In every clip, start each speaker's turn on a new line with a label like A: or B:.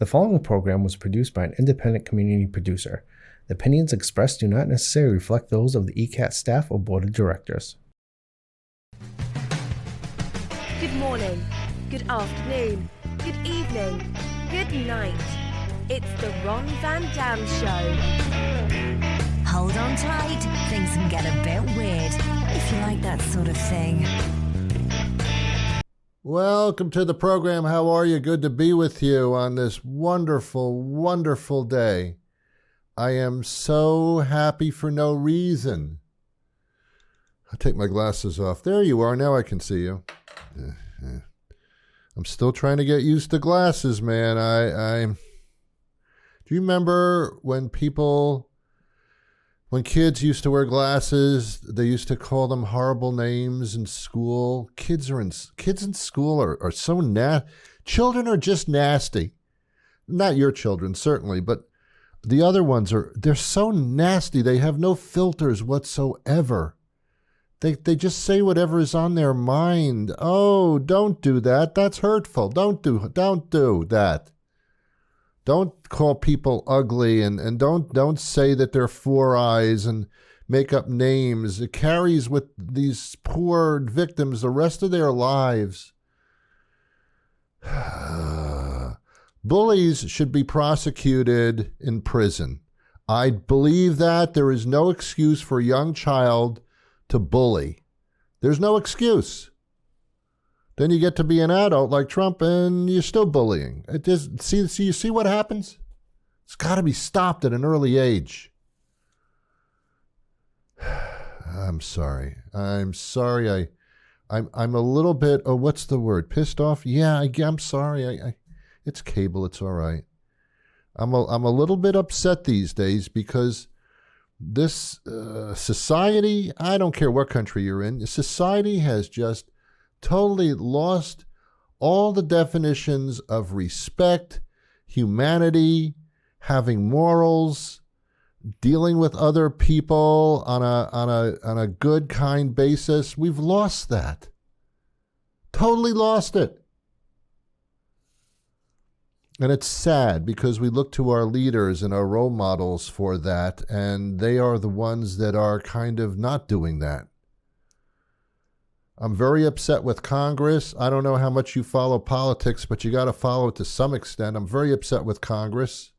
A: The following program was produced by an independent community producer. The opinions expressed do not necessarily reflect those of the ECAT staff or board of directors.
B: Good morning, good afternoon, good evening, good night. It's the Ron Van Dam Show.
C: Hold on tight, things can get a bit weird, if you like that sort of thing.
D: Welcome to the program. How are you? Good to be with you on this wonderful, wonderful day. I am so happy for no reason. I'll take my glasses off. There you are. Now I can see you. I'm still trying to get used to glasses, man. Do you remember when kids used to wear glasses, they used to call them horrible names in school? Kids in school are so nasty. Children are just nasty. Not your children, certainly, but the other ones they're so nasty. They have no filters whatsoever. They just say whatever is on their mind. Oh, don't do that. That's hurtful. Don't do that. Don't call people ugly and don't say that they're four eyes and make up names. It carries with these poor victims the rest of their lives. Bullies should be prosecuted in prison. I believe that there is no excuse for a young child to bully. There's no excuse. Then you get to be an adult like Trump and you're still bullying. It just, you see what happens? It's got to be stopped at an early age. I'm sorry. I'm a little bit, what's the word? Pissed off? Yeah, I'm sorry. It's cable. It's all right. I'm a little bit upset these days because this society, I don't care what country you're in, society has just totally lost all the definitions of respect, humanity, having morals, dealing with other people on a good, kind basis. We've lost that. Totally lost it. And it's sad because we look to our leaders and our role models for that, and they are the ones that are kind of not doing that. I'm very upset with Congress. I don't know how much you follow politics, but you got to follow it to some extent. I'm very upset with Congress.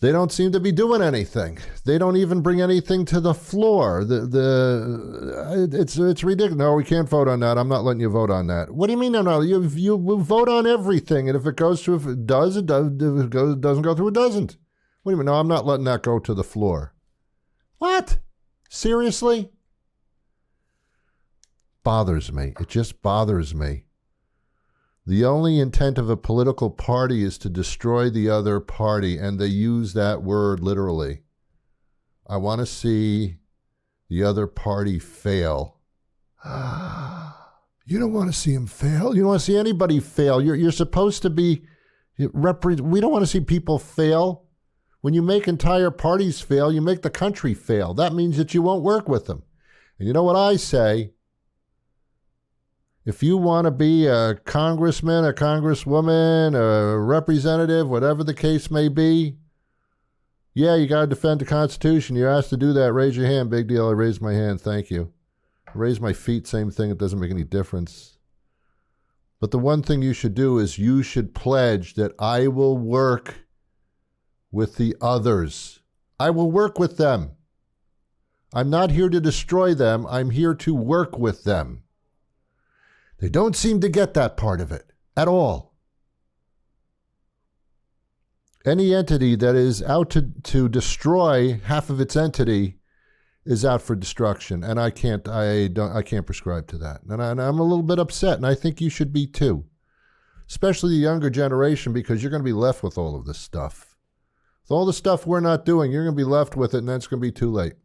D: They don't seem to be doing anything. They don't even bring anything to the floor. It's ridiculous. No, we can't vote on that. I'm not letting you vote on that. What do you mean? No. You vote on everything, and if it goes through, if it does, it does. If it doesn't go through, it doesn't. What do you mean? No, I'm not letting that go to the floor. What? Seriously? Bothers me. It just bothers me. The only intent of a political party is to destroy the other party, and they use that word literally. I want to see the other party fail. You don't want to see him fail? You don't want to see anybody fail. You're supposed to be... We don't want to see people fail. When you make entire parties fail, you make the country fail. That means that you won't work with them. And you know what I say? If you want to be a congressman, a congresswoman, a representative, whatever the case may be, yeah, you got to defend the Constitution. You're asked to do that. Raise your hand. Big deal. I raised my hand. Thank you. I raise my feet. Same thing. It doesn't make any difference. But the one thing you should do is you should pledge that I will work with the others. I will work with them. I'm not here to destroy them. I'm here to work with them. They don't seem to get that part of it at all. Any entity that is out to destroy half of its entity is out for destruction, and I can't prescribe to that. And I'm a little bit upset, and I think you should be too, especially the younger generation, because you're going to be left with all of this stuff. With all the stuff we're not doing, you're going to be left with it, and then it's going to be too late.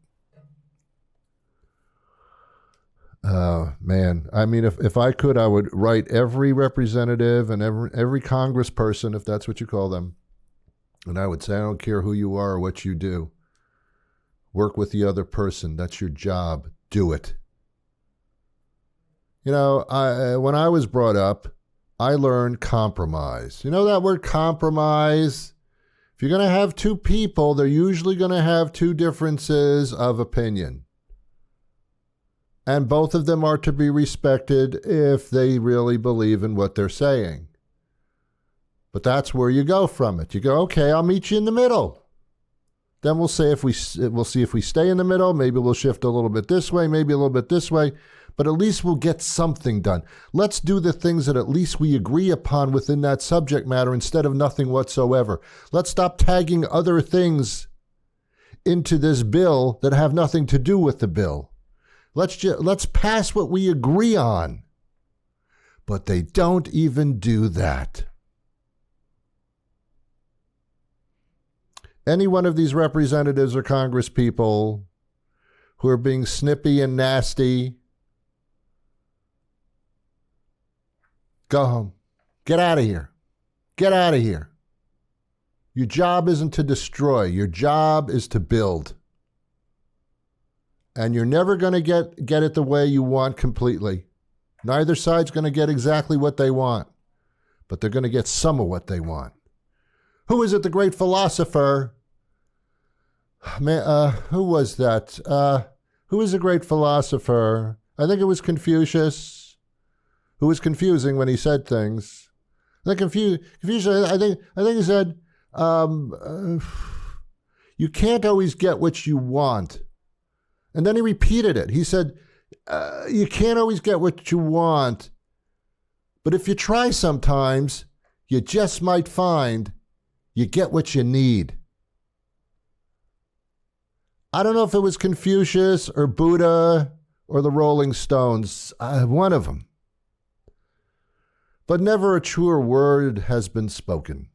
D: Man, I mean, if I could, I would write every representative and every congressperson, if that's what you call them, and I would say, I don't care who you are or what you do. Work with the other person. That's your job. Do it. You know, when I was brought up, I learned compromise. You know that word compromise? If you're going to have two people, they're usually going to have two differences of opinion. And both of them are to be respected if they really believe in what they're saying. But that's where you go from it. You go, okay, I'll meet you in the middle. Then we'll see if we stay in the middle. Maybe we'll shift a little bit this way, maybe a little bit this way. But at least we'll get something done. Let's do the things that at least we agree upon within that subject matter instead of nothing whatsoever. Let's stop tagging other things into this bill that have nothing to do with the bill. Let's pass what we agree on. But they don't even do that. Any one of these representatives or Congress people who are being snippy and nasty, go home. Get out of here. Get out of here. Your job isn't to destroy. Your job is to build. And you're never going to get it the way you want completely. Neither side's going to get exactly what they want, but they're going to get some of what they want. Who is it, the great philosopher? Who was that? Who was the great philosopher? I think it was Confucius, who was confusing when he said things. Confucius, I think he said, you can't always get what you want. And then he repeated it. He said, you can't always get what you want, but if you try sometimes, you just might find you get what you need. I don't know if it was Confucius or Buddha or the Rolling Stones, one of them. But never a truer word has been spoken.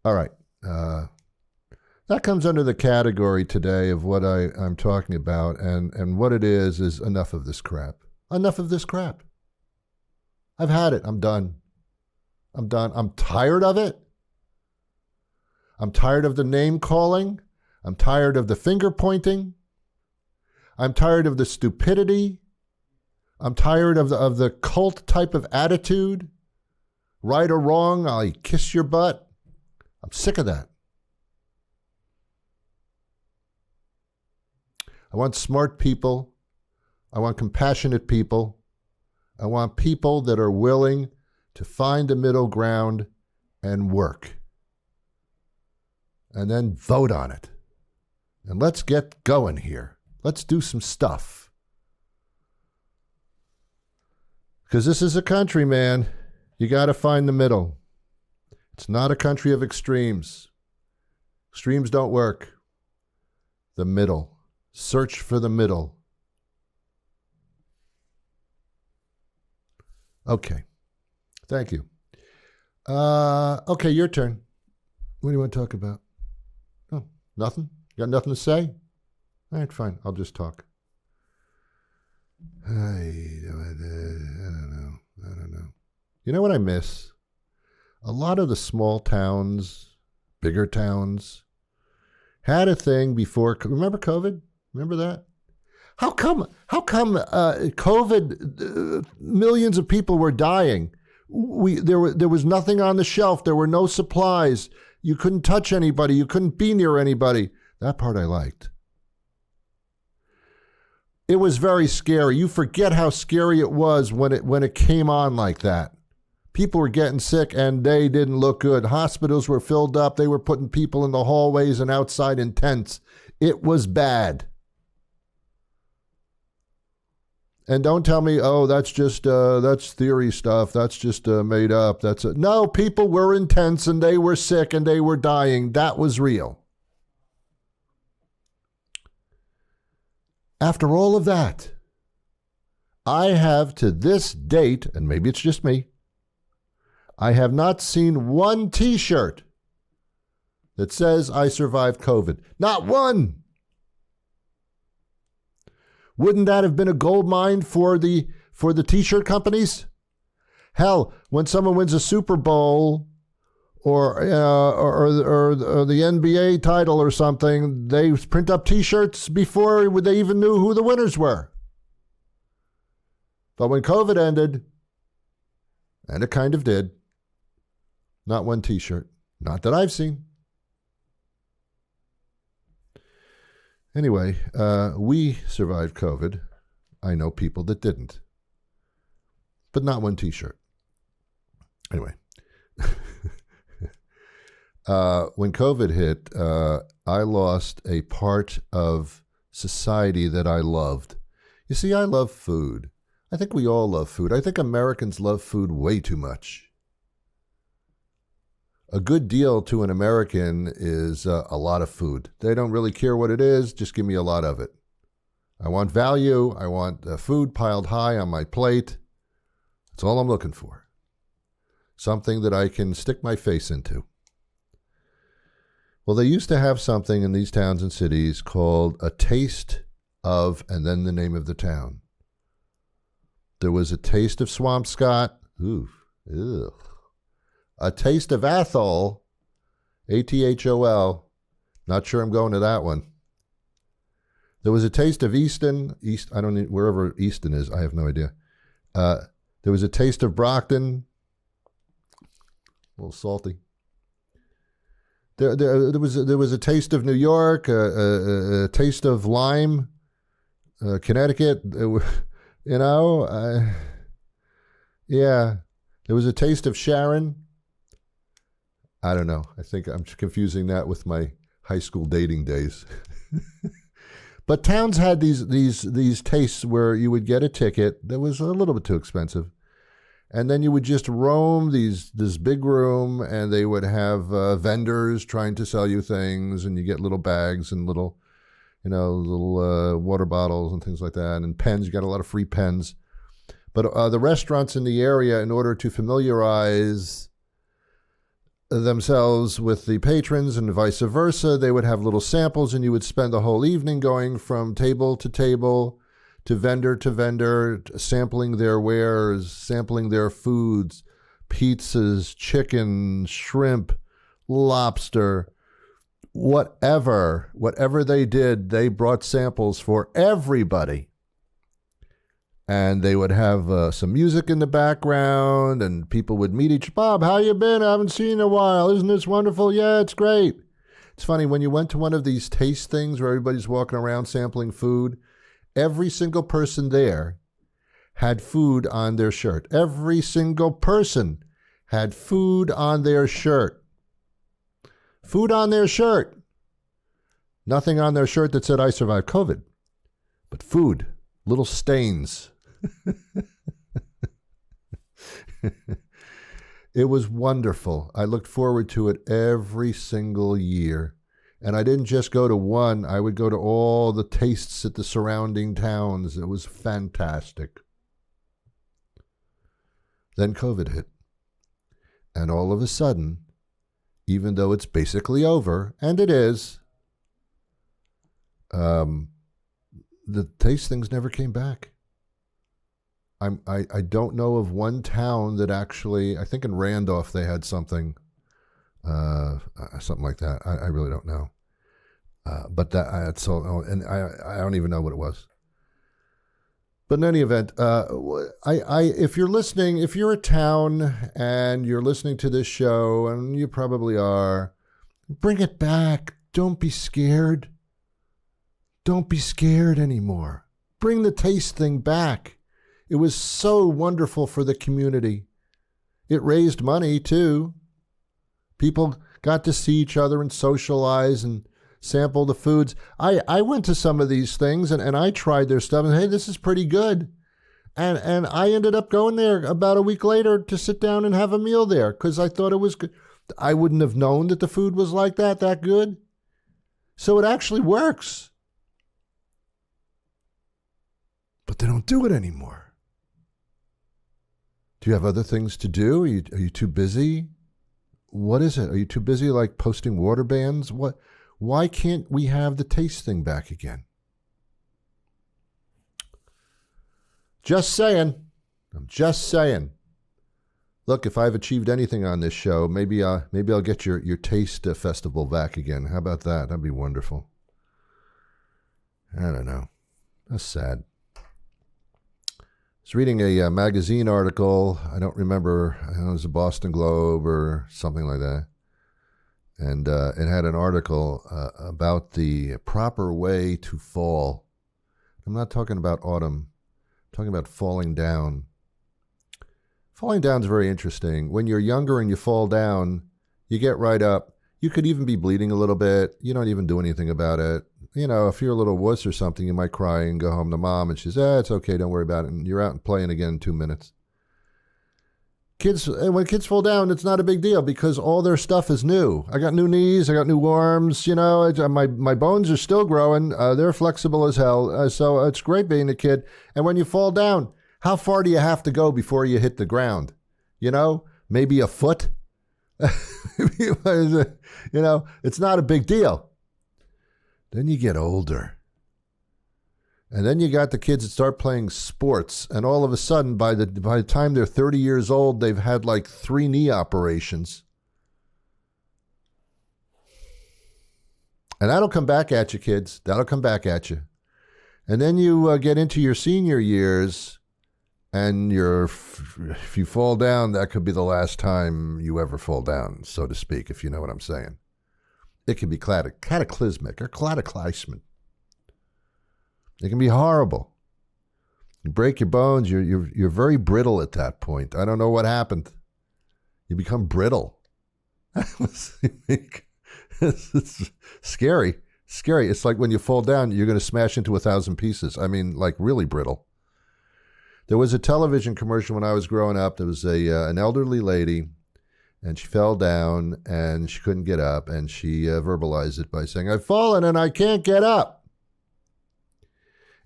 D: All right. That comes under the category today of what I'm talking about, and what it is enough of this crap. Enough of this crap. I've had it. I'm done. I'm tired of it. I'm tired of the name calling. I'm tired of the finger pointing. I'm tired of the stupidity. I'm tired of the cult type of attitude. Right or wrong, I'll kiss your butt. I'm sick of that. I want smart people. I want compassionate people. I want people that are willing to find a middle ground and work. And then vote on it. And let's get going here. Let's do some stuff. Because this is a country, man. You got to find the middle. It's not a country of extremes. Extremes don't work. The middle. Search for the middle. Okay. Thank you. Okay, your turn. What do you want to talk about? Oh, nothing? You got nothing to say? All right, fine. I'll just talk. I don't know. You know what I miss? A lot of the small towns, bigger towns, had a thing before. Remember COVID? Remember that? How come COVID, millions of people were dying? There was nothing on the shelf. There were no supplies. You couldn't touch anybody. You couldn't be near anybody. That part I liked. It was very scary. You forget how scary it was when it came on like that. People were getting sick and they didn't look good. Hospitals were filled up. They were putting people in the hallways and outside in tents. It was bad. And don't tell me, oh, that's theory stuff. That's just made up. No, people were in tents and they were sick and they were dying. That was real. After all of that, I have to this date, and maybe it's just me, I have not seen one T-shirt that says I survived COVID. Not one. Wouldn't that have been a gold mine for the T-shirt companies? Hell, when someone wins a Super Bowl or the NBA title or something, they print up T-shirts before they even knew who the winners were. But when COVID ended, and it kind of did, not one T-shirt. Not that I've seen. Anyway, we survived COVID. I know people that didn't. But not one T-shirt. Anyway. When COVID hit, I lost a part of society that I loved. You see, I love food. I think we all love food. I think Americans love food way too much. A good deal to an American is a lot of food. They don't really care what it is, just give me a lot of it. I want value. I want food piled high on my plate. That's all I'm looking for. Something that I can stick my face into. Well, they used to have something in these towns and cities called a taste of, and then the name of the town. There was a taste of Swampscott. Ooh, ugh. A taste of Athol, Athol. Not sure I'm going to that one. There was a taste of Easton. I don't know, wherever Easton is, I have no idea. There was a taste of Brockton. A little salty. There was a taste of New York, a taste of Lyme, Connecticut. Yeah. There was a taste of Sharon. I don't know. I think I'm confusing that with my high school dating days. But towns had these tastes where you would get a ticket that was a little bit too expensive. And then you would just roam this big room, and they would have vendors trying to sell you things, and you get little bags and little water bottles and things like that, and pens. You got a lot of free pens. But the restaurants in the area, in order to familiarize themselves with the patrons and vice versa, they would have little samples, and you would spend the whole evening going from table to table, to vendor, sampling their wares, sampling their foods, pizzas, chicken, shrimp, lobster, whatever they did, they brought samples for everybody. And they would have some music in the background, and people would meet each. Bob, how you been? I haven't seen you in a while. Isn't this wonderful? Yeah, it's great. It's funny, when you went to one of these taste things where everybody's walking around sampling food, every single person there had food on their shirt. Every single person had food on their shirt. Food on their shirt. Nothing on their shirt that said, I survived COVID. But food, little stains. It was wonderful. I looked forward to it every single year. And I didn't just go to one. I would go to all the tastes at the surrounding towns. It was fantastic. Then COVID hit. And all of a sudden, even though it's basically over, and it is, the taste things never came back. I don't know of one town that actually, I think in Randolph they had something like that. I really don't know. But that's all, and I don't even know what it was. But in any event, if you're listening, if you're a town and you're listening to this show, and you probably are, bring it back. Don't be scared. Don't be scared anymore. Bring the taste thing back. It was so wonderful for the community. It raised money, too. People got to see each other and socialize and sample the foods. I went to some of these things and I tried their stuff, and hey, this is pretty good. And I ended up going there about a week later to sit down and have a meal there because I thought it was good. I wouldn't have known that the food was like that good. So it actually works. But they don't do it anymore. Do you have other things to do? Are you too busy? What is it? Are you too busy like posting water bans? What? Why can't we have the taste thing back again? Just saying. I'm just saying. Look, if I've achieved anything on this show, maybe I'll get your taste festival back again. How about that? That'd be wonderful. I don't know. That's sad. was reading a magazine article. I don't remember. I don't know, it was a Boston Globe or something like that. And it had an article about the proper way to fall. I'm not talking about autumn. I'm talking about falling down. Falling down is very interesting. When you're younger and you fall down, you get right up. You could even be bleeding a little bit. You don't even do anything about it. You know, if you're a little wuss or something, you might cry and go home to mom, and she says, it's okay, don't worry about it. And you're out and playing again in 2 minutes. When kids fall down, it's not a big deal because all their stuff is new. I got new knees, I got new arms, you know, my bones are still growing. They're flexible as hell. So it's great being a kid. And when you fall down, how far do you have to go before you hit the ground? You know, maybe a foot? You know, it's not a big deal. Then you get older. And then you got the kids that start playing sports, and all of a sudden, by the time they're 30 years old, they've had like 3 knee operations. And that'll come back at you, kids. That'll come back at you. And then you get into your senior years, and if you fall down, that could be the last time you ever fall down, so to speak, if you know what I'm saying. It can be cataclysmic or cataclysmic. It can be horrible. You break your bones. You're very brittle at that point. I don't know what happened. You become brittle. It's scary. Scary. It's like when you fall down, you're going to smash into 1,000 pieces. I mean, like really brittle. There was a television commercial when I was growing up. There was an elderly lady, and she fell down, and she couldn't get up, and she verbalized it by saying, I've fallen, and I can't get up.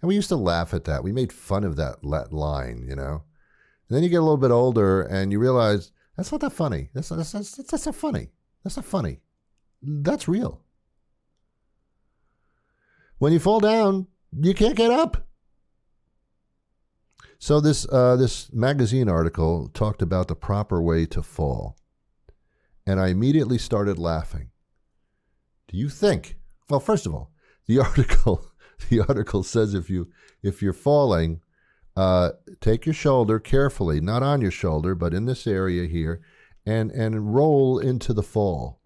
D: And we used to laugh at that. We made fun of that line, you know. And then you get a little bit older and you realize that's not that funny. That's not funny. That's not funny. That's real. When you fall down, you can't get up. So this magazine article talked about the proper way to fall. And I immediately started laughing. Do you think? Well, first of all, the article says if you're falling, take your shoulder carefully, not on your shoulder, but in this area here, and roll into the fall.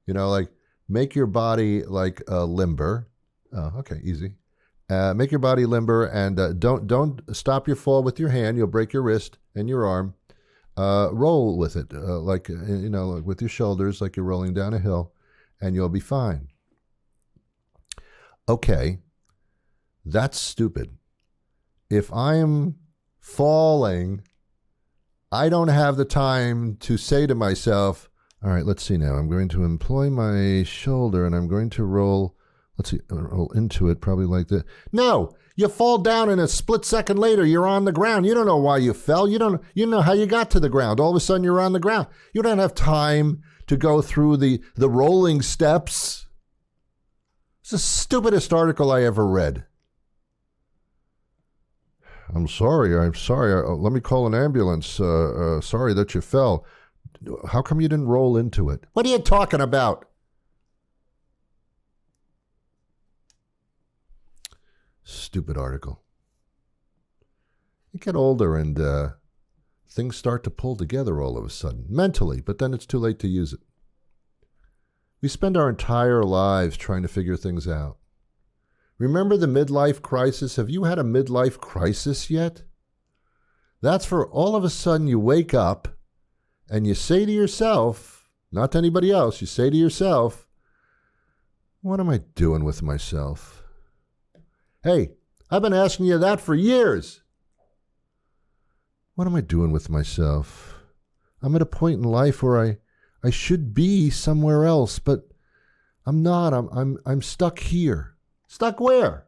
D: You know, like make your body like limber. Oh, okay, easy. Make your body limber, and don't stop your fall with your hand. You'll break your wrist and your arm. Roll with it, like with your shoulders, like you're rolling down a hill, and you'll be fine. Okay, that's stupid. If I'm falling, I don't have the time to say to myself, all right, let's see now. I'm going to employ my shoulder and I'm going to roll into it probably like that. No, you fall down and a split second later, you're on the ground. You don't know why you fell. You don't know how you got to the ground. All of a sudden, you're on the ground. You don't have time to go through the rolling steps. It's the stupidest article I ever read. I'm sorry. Let me call an ambulance. Sorry that you fell. How come you didn't roll into it? What are you talking about? Stupid article. You get older and things start to pull together all of a sudden, mentally, but then it's too late to use it. We spend our entire lives trying to figure things out. Remember the midlife crisis? Have you had a midlife crisis yet? That's for all of a sudden you wake up and you say to yourself, not to anybody else, you say to yourself, what am I doing with myself? Hey, I've been asking you that for years. What am I doing with myself? I'm at a point in life where I should be somewhere else, but I'm not. I'm stuck here. Stuck where?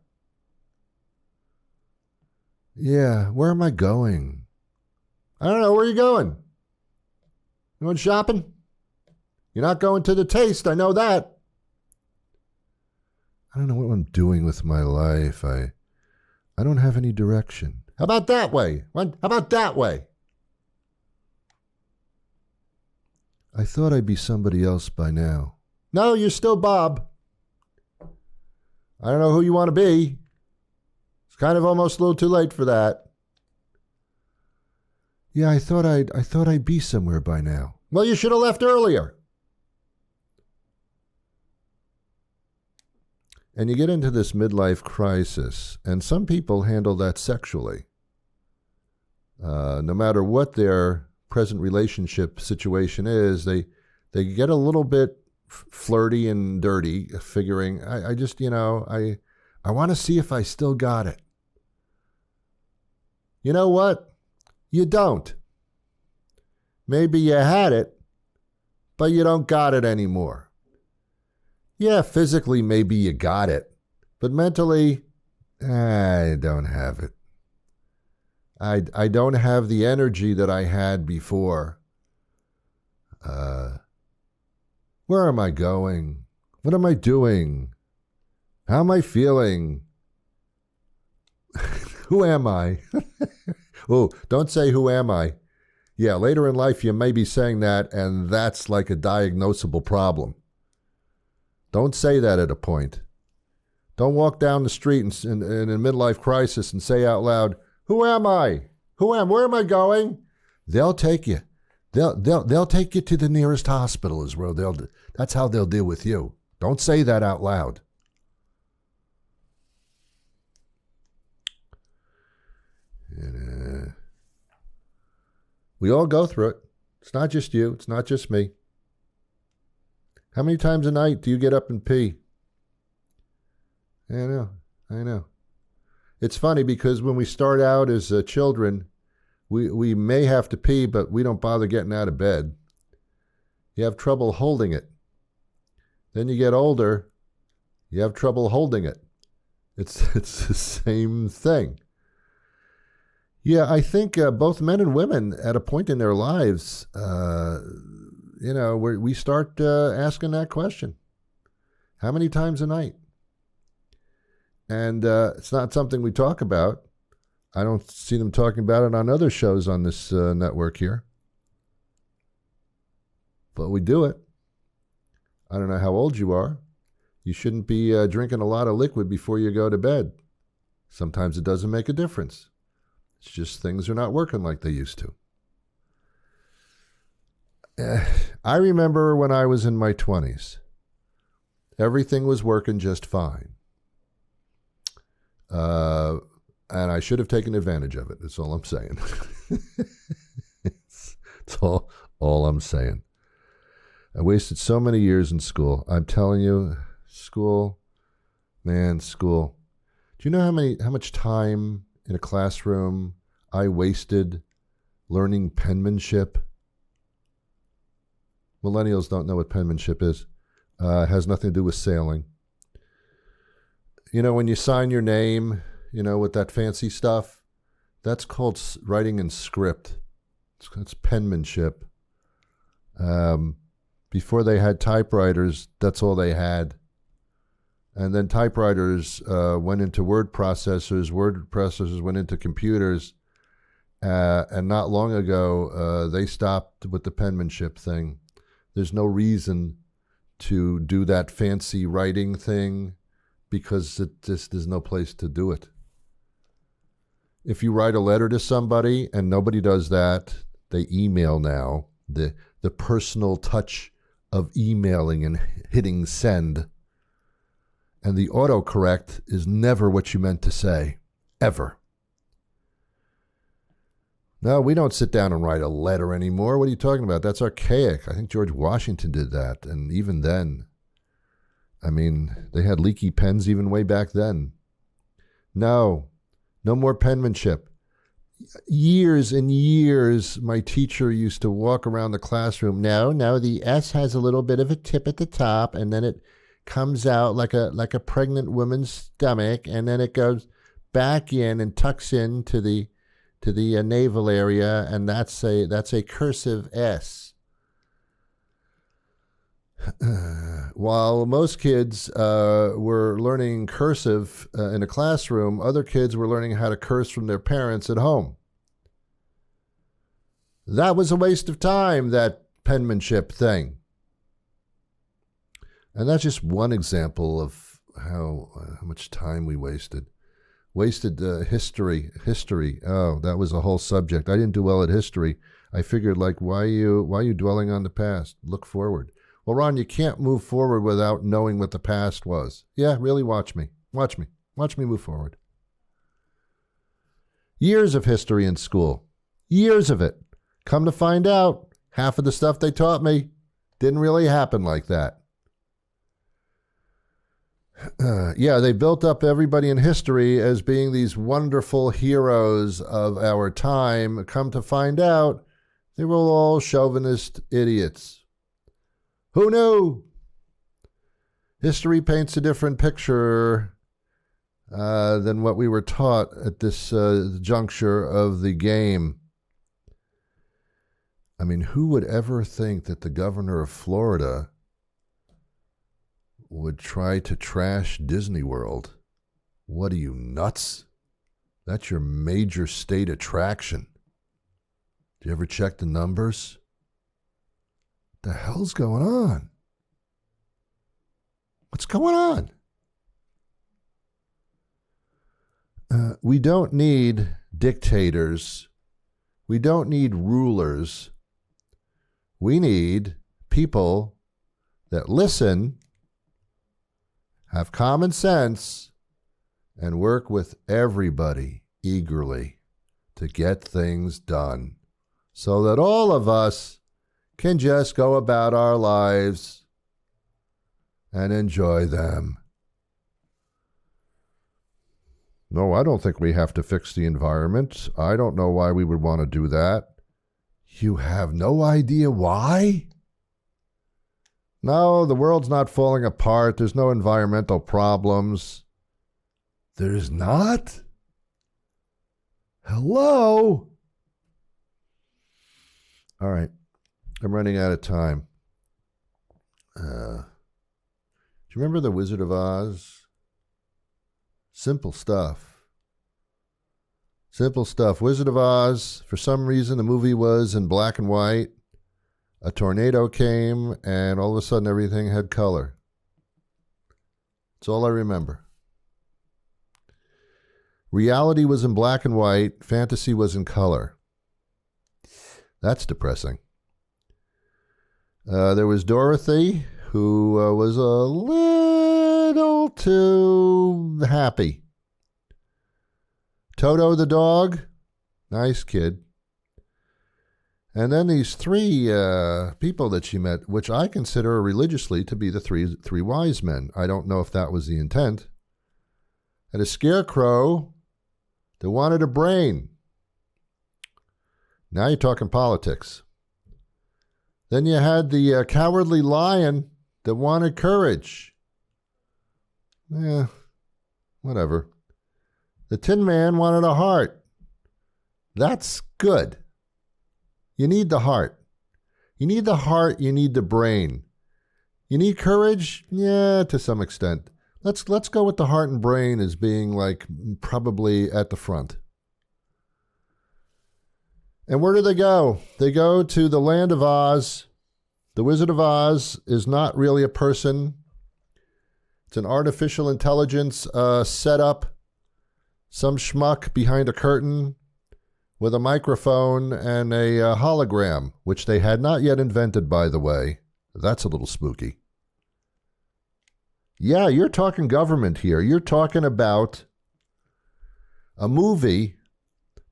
D: Yeah, where am I going? I don't know. Where are you going? You going shopping? You're not going to the Taste. I know that. I don't know what I'm doing with my life. I don't have any direction. How about that way? How about that way? I thought I'd be somebody else by now. No, you're still Bob. I don't know who you want to be. It's kind of almost a little too late for that. Yeah, I thought I'd be somewhere by now. Well, you should have left earlier. And you get into this midlife crisis, and some people handle that sexually. No matter what their present relationship situation is, they get a little bit flirty and dirty, figuring, I just, I want to see if I still got it. You know what? You don't. Maybe you had it, but you don't got it anymore. Yeah, physically, maybe you got it, but mentally, I don't have it. I don't have the energy that I had before. Where am I going? What am I doing? How am I feeling? Who am I? Oh, don't say who am I. Yeah, later in life you may be saying that, and that's like a diagnosable problem. Don't say that at a point. Don't walk down the street in a midlife crisis and say out loud, "Who am I? Where am I going?" They'll take you. They'll take you to the nearest hospital is where that's how they'll deal with you. Don't say that out loud. And, we all go through it. It's not just you. It's not just me. How many times a night do you get up and pee? I know. It's funny because when we start out as children, we may have to pee, but we don't bother getting out of bed. You have trouble holding it. Then you get older, you have trouble holding it. It's the same thing. Yeah, I think both men and women at a point in their lives, we start asking that question. How many times a night? And it's not something we talk about. I don't see them talking about it on other shows on this network here. But we do it. I don't know how old you are. You shouldn't be drinking a lot of liquid before you go to bed. Sometimes it doesn't make a difference. It's just things are not working like they used to. I remember when I was in my 20s, everything was working just fine. And I should have taken advantage of it. That's all I'm saying. That's all I'm saying. I wasted so many years in school. I'm telling you, school. Do you know how much time in a classroom I wasted learning penmanship? Millennials don't know what penmanship is. It has nothing to do with sailing. When you sign your name, with that fancy stuff, that's called writing in script. It's penmanship. Before they had typewriters, that's all they had. And then typewriters went into word processors went into computers, and not long ago, they stopped with the penmanship thing. There's no reason to do that fancy writing thing because there's no place to do it. If you write a letter to somebody and nobody does that, they email now. The personal touch of emailing and hitting send. And the autocorrect is never what you meant to say, ever. No, we don't sit down and write a letter anymore. What are you talking about? That's archaic. I think George Washington did that. And even then, they had leaky pens even way back then. No more penmanship. Years and years, my teacher used to walk around the classroom. No, the S has a little bit of a tip at the top, and then it comes out like a pregnant woman's stomach, and then it goes back in and tucks into the navel area, and that's a cursive S. While most kids were learning cursive in a classroom, other kids were learning how to curse from their parents at home. That was a waste of time, that penmanship thing. And that's just one example of how much time we wasted. Wasted history. Oh, that was a whole subject. I didn't do well at history. I figured, like, why are you dwelling on the past? Look forward. Well, Ron, you can't move forward without knowing what the past was. Yeah, really, watch me. Watch me move forward. Years of history in school. Years of it. Come to find out, half of the stuff they taught me didn't really happen like that. Yeah, they built up everybody in history as being these wonderful heroes of our time. Come to find out, they were all chauvinist idiots. Who knew? History paints a different picture than what we were taught at this juncture of the game. I mean, who would ever think that the governor of Florida would try to trash Disney World? What are you, nuts? That's your major state attraction. Do you ever check the numbers? What the hell's going on? What's going on? We don't need dictators. We don't need rulers. We need people that listen, have common sense, and work with everybody eagerly to get things done so that all of us can just go about our lives and enjoy them. No, I don't think we have to fix the environment. I don't know why we would want to do that. You have no idea why? No, the world's not falling apart. There's no environmental problems. There's not? Hello? All right. I'm running out of time. Do you remember The Wizard of Oz? Simple stuff. Simple stuff. Wizard of Oz, for some reason, the movie was in black and white. A tornado came, and all of a sudden everything had color. That's all I remember. Reality was in black and white. Fantasy was in color. That's depressing. There was Dorothy, who was a little too happy. Toto the dog, nice kid. And then these three people that she met, which I consider religiously to be the three wise men. I don't know if that was the intent. And a scarecrow that wanted a brain. Now you're talking politics. Then you had the cowardly lion that wanted courage. Whatever. The Tin Man wanted a heart. That's good. You need the heart. You need the heart, you need the brain. You need courage? Yeah, to some extent. Let's go with the heart and brain as being like probably at the front. And where do they go? They go to the land of Oz. The Wizard of Oz is not really a person. It's an artificial intelligence set up. Some schmuck behind a curtain with a microphone and a hologram, which they had not yet invented, by the way. That's a little spooky. Yeah, you're talking government here. You're talking about a movie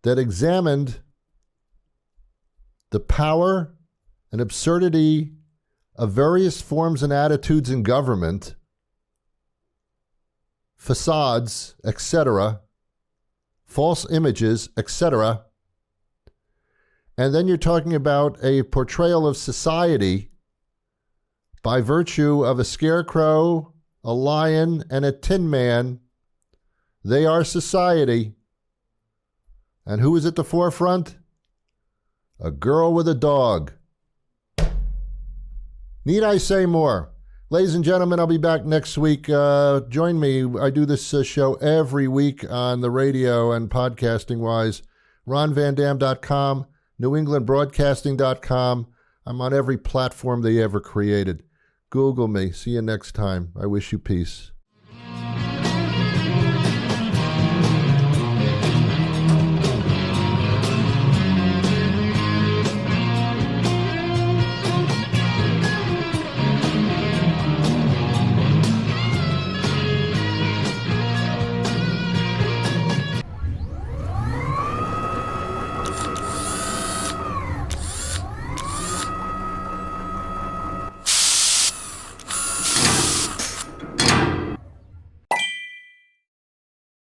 D: that examined the power and absurdity of various forms and attitudes in government, facades, etc., false images, etc. And then you're talking about a portrayal of society by virtue of a scarecrow, a lion, and a tin man. They are society. And who is at the forefront? A girl with a dog. Need I say more? Ladies and gentlemen, I'll be back next week. Join me. I do this show every week on the radio and podcasting-wise. RonVanDam.com, NewEnglandBroadcasting.com. I'm on every platform they ever created. Google me. See you next time. I wish you peace.